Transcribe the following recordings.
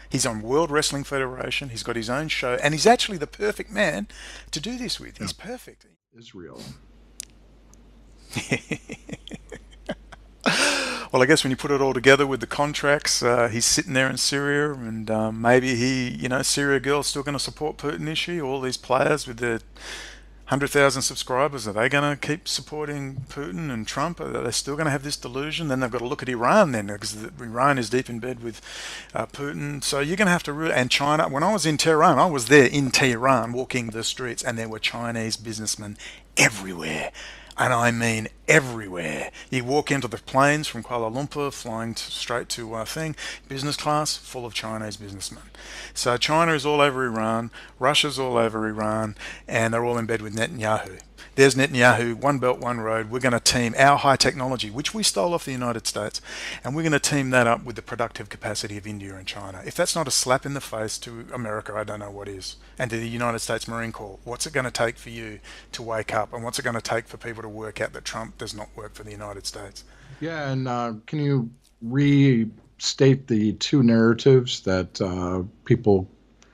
He's on World Wrestling Federation. He's got his own show, and he's actually the perfect man to do this with. Yeah. He's perfect. Israel. Well, I guess when you put it all together with the contracts, he's sitting there in Syria, and maybe Syria girl's still going to support Putin, is she? All these players with their 100,000 subscribers, are they going to keep supporting Putin and Trump? Are they still going to have this delusion? Then they've got to look at Iran then, because Iran is deep in bed with Putin. So you're going to have to really, and China, when I was in Tehran, I was there in Tehran walking the streets, and there were Chinese businessmen everywhere. And I mean everywhere. You walk into the planes from Kuala Lumpur, flying straight to business class, full of Chinese businessmen. So China is all over Iran, Russia's all over Iran, and they're all in bed with Netanyahu. There's Netanyahu, one belt, one road. We're going to team our high technology, which we stole off the United States, and we're going to team that up with the productive capacity of India and China. If that's not a slap in the face to America, I don't know what is. And to the United States Marine Corps, what's it going to take for you to wake up, and what's it going to take for people to work out that Trump does not work for the United States? Yeah, and can you restate the two narratives that people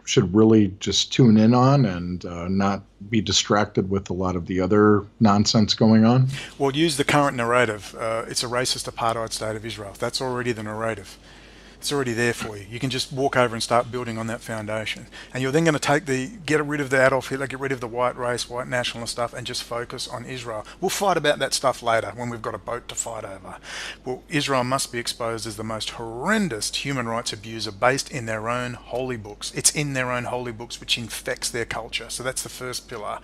should really just tune in on and not be distracted with a lot of the other nonsense going on? Well, use the current narrative. It's a racist apartheid state of Israel. That's already the narrative. It's already there for you. You can just walk over and start building on that foundation. And you're then going to get rid of the Adolf Hitler, get rid of the white race, white nationalist stuff, and just focus on Israel. We'll fight about that stuff later when we've got a boat to fight over. Well, Israel must be exposed as the most horrendous human rights abuser based in their own holy books. It's in their own holy books, which infects their culture. So that's the first pillar,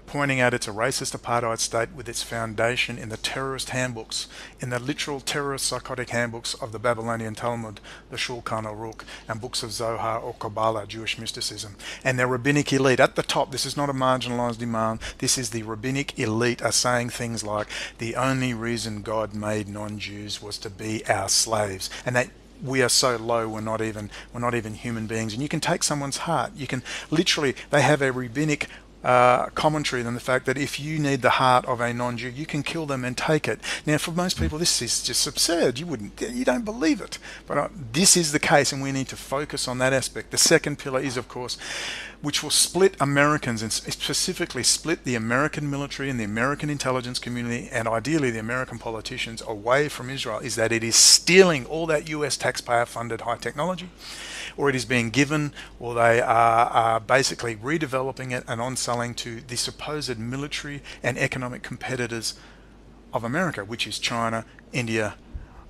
pointing out it's a racist apartheid state with its foundation in the terrorist handbooks, in the literal terrorist psychotic handbooks of the Babylonian Talmud, the Shulchan Aruch, and books of Zohar or Kabbalah, Jewish mysticism. And their rabbinic elite at the top, this is not a marginalized demand, this is the rabbinic elite are saying things like, the only reason God made non-Jews was to be our slaves. And that we are so low, we're not even human beings. And you can take someone's heart. You can literally, they have a rabbinic commentary than the fact that if you need the heart of a non-Jew, you can kill them and take it. Now, for most people, this is just absurd. You don't believe it, but this is the case, and we need to focus on that aspect. The second pillar is, of course, which will split Americans and specifically split the American military and the American intelligence community and ideally the American politicians away from Israel, is that it is stealing all that US taxpayer-funded high technology, or it is being given, or they are basically redeveloping it and on-selling to the supposed military and economic competitors of America, which is China, India,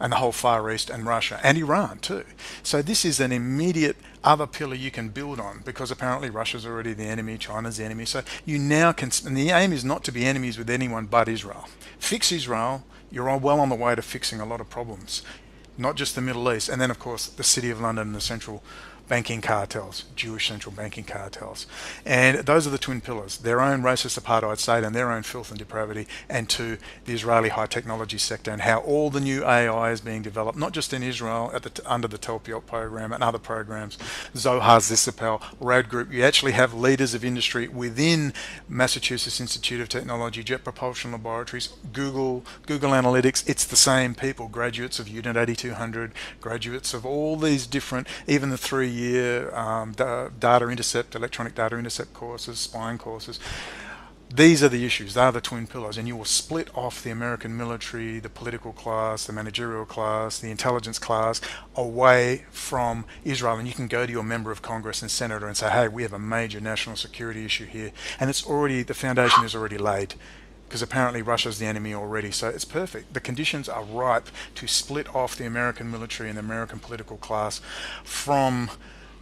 and the whole Far East, and Russia, and Iran too. So this is an immediate other pillar you can build on, because apparently Russia's already the enemy, China's the enemy. So you now can, and the aim is not to be enemies with anyone but Israel. Fix Israel, you're well on the way to fixing a lot of problems, not just the Middle East, and then of course the City of London and the central banking cartels, Jewish central banking cartels. And those are the twin pillars, their own racist apartheid state and their own filth and depravity, and to the Israeli high technology sector and how all the new AI is being developed, not just in Israel under the Telpiot program and other programs, Zohar's Zissapel, Rad Group. You actually have leaders of industry within Massachusetts Institute of Technology, Jet Propulsion Laboratories, Google Analytics. It's the same people, graduates of Unit 8200, graduates of all these different, even the 3-year data intercept, electronic data intercept courses, spying courses. These are the issues. They are the twin pillars, and you will split off the American military, the political class, the managerial class, the intelligence class away from Israel. And you can go to your member of Congress and senator and say, hey, we have a major national security issue here. And the foundation is already laid, because apparently Russia's the enemy already. So it's perfect. The conditions are ripe to split off the American military and the American political class from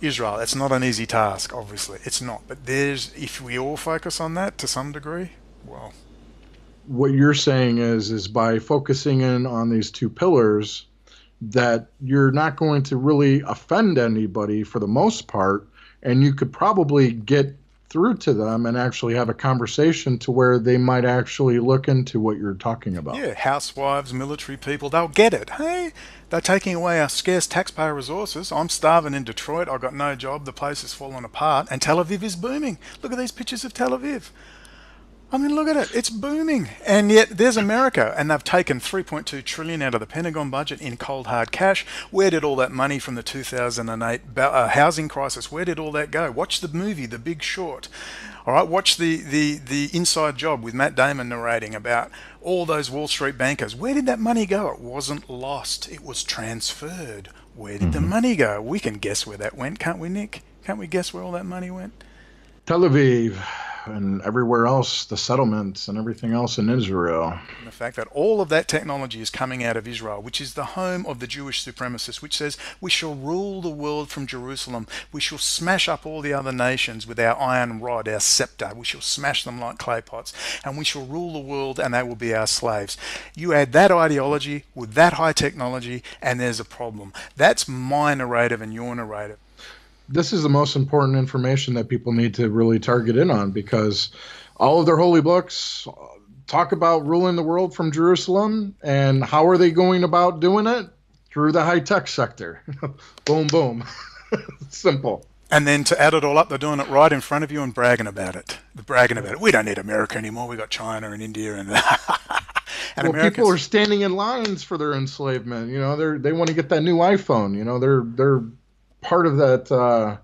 Israel. It's not an easy task, obviously. It's not. But if we all focus on that to some degree, well, What you're saying is by focusing in on these two pillars, that you're not going to really offend anybody for the most part, and you could probably get through to them and actually have a conversation to where they might actually look into what you're talking about. yeah, housewives, military people, they'll get it. Hey, they're taking away our scarce taxpayer resources. I'm starving in Detroit. I've got no job. The place is falling apart. And Tel Aviv is booming. Look at these pictures of Tel Aviv. I mean, look at it. It's booming. And yet there's America, and they've taken 3.2 trillion out of the Pentagon budget in cold hard cash. Where did all that money from the 2008 housing crisis, where did all that go? Watch the movie The Big Short. All right, watch the Inside Job with Matt Damon narrating about all those Wall Street bankers. Where did that money go? It wasn't lost. It was transferred. Where did the Hmm. money go? We can guess where that went, can't we, Nick? Can't we guess where all that money went? Tel Aviv and everywhere else, the settlements and everything else in Israel. And the fact that all of that technology is coming out of Israel, which is the home of the Jewish supremacists, which says we shall rule the world from Jerusalem. We shall smash up all the other nations with our iron rod, our scepter. We shall smash them like clay pots, and we shall rule the world, and they will be our slaves. You add that ideology with that high technology, and there's a problem. That's my narrative and your narrative. This is the most important information that people need to really target in on because all of their holy books talk about ruling the world from Jerusalem. And how are they going about doing it? Through the high tech sector. Boom, boom. Simple. And then to add it all up, they're doing it right in front of you and bragging about it. They're bragging about it. We don't need America anymore. We got China and India and and Well, people America's. are standing in lines for their enslavement. You know, they want to get that new iPhone. You know, they're part of that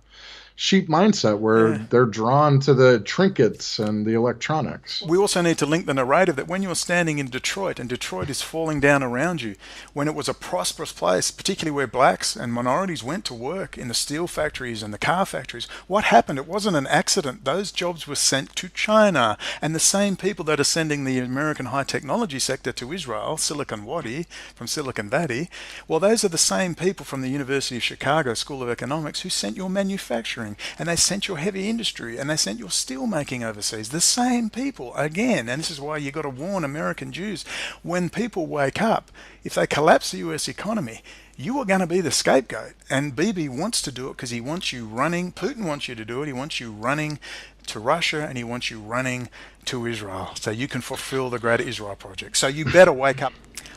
sheep mindset where Yeah. they're drawn to the trinkets and the electronics. We also need to link the narrative that when you're standing in Detroit and Detroit is falling down around you, when it was a prosperous place, particularly where blacks and minorities went to work in the steel factories and the car factories, what happened? It wasn't an accident. Those jobs were sent to China. And the same people that are sending the American high technology sector to Israel, Silicon Wadi from Silicon Valley, well, those are the same people from the University of Chicago School of Economics who sent your manufacturing and they sent your heavy industry and they sent your steel making overseas. The same people again, and this is why you got to warn American Jews when people wake up, if they collapse the US economy, you are going to be the scapegoat. And Bibi wants to do it because he wants you running. Putin wants you to do it. He wants you running to Russia and he wants you running to Israel so you can fulfill the Greater Israel Project. So you better wake up.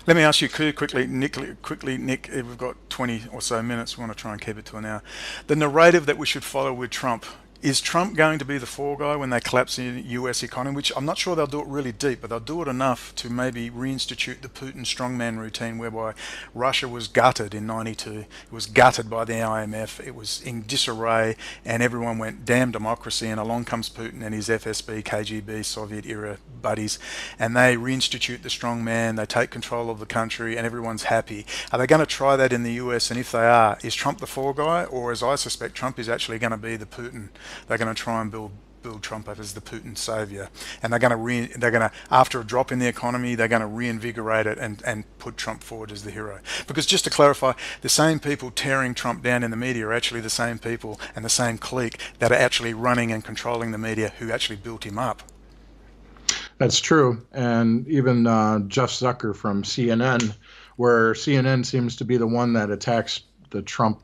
Let me ask you quickly, Nick, we've got 20 or so minutes. We want to try and keep it to an hour. The narrative that we should follow with Trump. Is Trump going to be the fall guy when they collapse the US economy? Which I'm not sure they'll do it really deep, but they'll do it enough to maybe reinstitute the Putin strongman routine whereby Russia was gutted in 92. It was gutted by the IMF. It was in disarray and everyone went, damn democracy. And along comes Putin and his FSB, KGB, Soviet era buddies. And they reinstitute the strongman. They take control of the country and everyone's happy. Are they going to try that in the US? And if they are, is Trump the fall guy? Or as I suspect, Trump is actually going to be the Putin. They're going to try and build Trump up as the Putin savior, and they're going to after a drop in the economy, they're going to reinvigorate it and put Trump forward as the hero. Because just to clarify, the same people tearing Trump down in the media are actually the same people and the same clique that are actually running and controlling the media who actually built him up. That's true. And even Jeff Zucker from CNN, where CNN seems to be the one that attacks the Trumpkins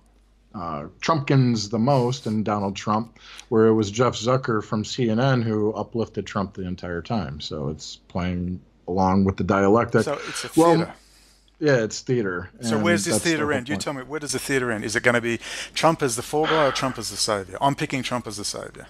the most and Donald Trump, where it was Jeff Zucker from CNN who uplifted Trump the entire time. So it's playing along with the dialectic. So it's a Well, theater. yeah, it's theater. So And where's this that's the theater whole end? You point. tell me, where does the theater end? Is it going to be Trump as the fall guy or Trump as the savior? I'm picking Trump as the savior.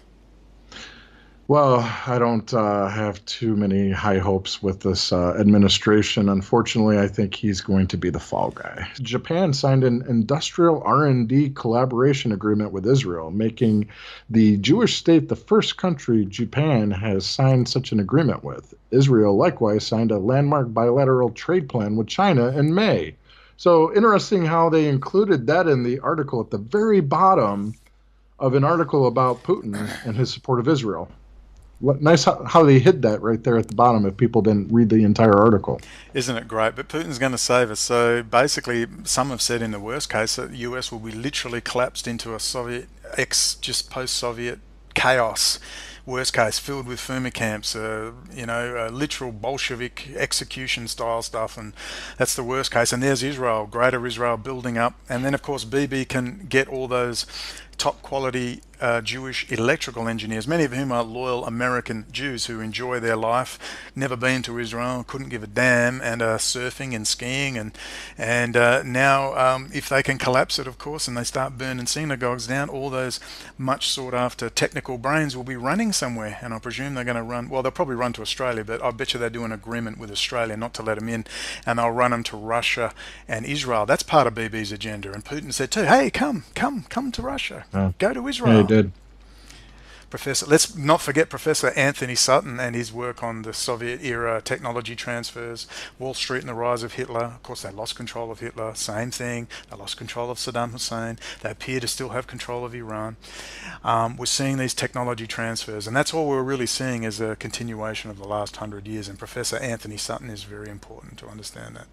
Well, I don't have too many high hopes with this administration. Unfortunately, I think he's going to be the fall guy. Japan signed an industrial R&D collaboration agreement with Israel, making the Jewish state the first country Japan has signed such an agreement with. Israel likewise signed a landmark bilateral trade plan with China in May. So interesting how they included that in the article at the very bottom of an article about Putin and his support of Israel. Nice how they hid that right there at the bottom if people didn't read the entire article. Isn't it great? But Putin's going to save us. So basically, some have said in the worst case that the US will be literally collapsed into a just post-Soviet chaos. Worst case, filled with Fuma camps, literal Bolshevik execution style stuff, and that's the worst case. And there's Israel, Greater Israel building up, and then of course BB can get all those top quality Jewish electrical engineers, many of whom are loyal American Jews who enjoy their life, never been to Israel, couldn't give a damn, and are surfing and skiing. And now, if they can collapse it, of course, and they start burning synagogues down, all those much sought after technical brains will be running somewhere, and I presume they're going to run. Well, they'll probably run to Australia, but I bet you they do an agreement with Australia not to let them in, and they'll run them to Russia and Israel. That's part of BB's agenda. And Putin said too, "Hey, come to Russia, Yeah, go to yeah, he Israel." did. Professor, let's not forget Professor Anthony Sutton and his work on the Soviet era technology transfers, Wall Street and the rise of Hitler. Of course, they lost control of Hitler. Same thing. They lost control of Saddam Hussein. They appear to still have control of Iran. We're seeing these technology transfers, and that's all we're really seeing is a continuation of the last 100 years. And Professor Anthony Sutton is very important to understand that.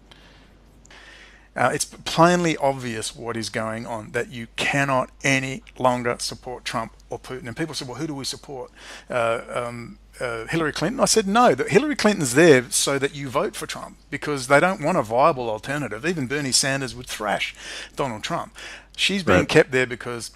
It's plainly obvious what is going on, that you cannot any longer support Trump or Putin. And people say, well, who do we support? Hillary Clinton? I said, no, that Hillary Clinton's there so that you vote for Trump because they don't want a viable alternative. Even Bernie Sanders would thrash Donald Trump. She's being Right. kept there because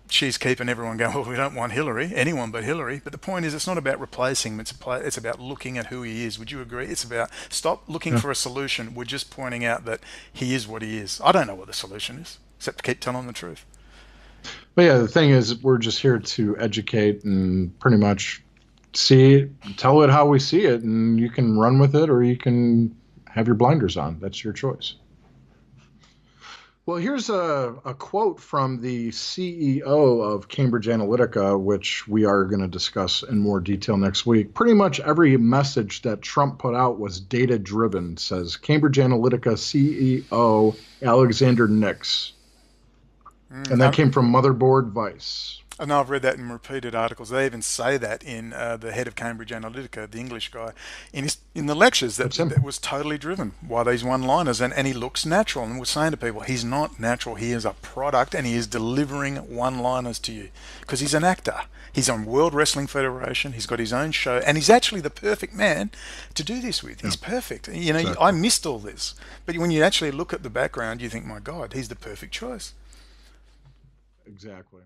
she's keeping everyone going, well, we don't want Hillary, anyone but Hillary. But the point is, it's not about replacing him. It's about looking at who he is. Would you agree? It's about stop looking Yeah. for a solution. We're just pointing out that he is what he is. I don't know what the solution is, except to keep telling the truth. But yeah, the thing is, we're just here to educate and pretty much tell it how we see it, and you can run with it or you can have your blinders on. That's your choice. Well, here's a quote from the CEO of Cambridge Analytica, which we are going to discuss in more detail next week. Pretty much every message that Trump put out was data driven, says Cambridge Analytica CEO Alexander Nix. And that came from Motherboard Vice. I know I've read that in repeated articles. They even say that in the head of Cambridge Analytica, the English guy, in the lectures that That's him. that was totally driven by these one-liners, and he looks natural. And we're saying to people, he's not natural. He is a product, and he is delivering one-liners to you because he's an actor. He's on World Wrestling Federation. He's got his own show, and he's actually the perfect man to do this with. Yeah, He's perfect. You know, I exactly. missed all this, but when you actually look at the background, you think, my God, he's the perfect choice. Exactly.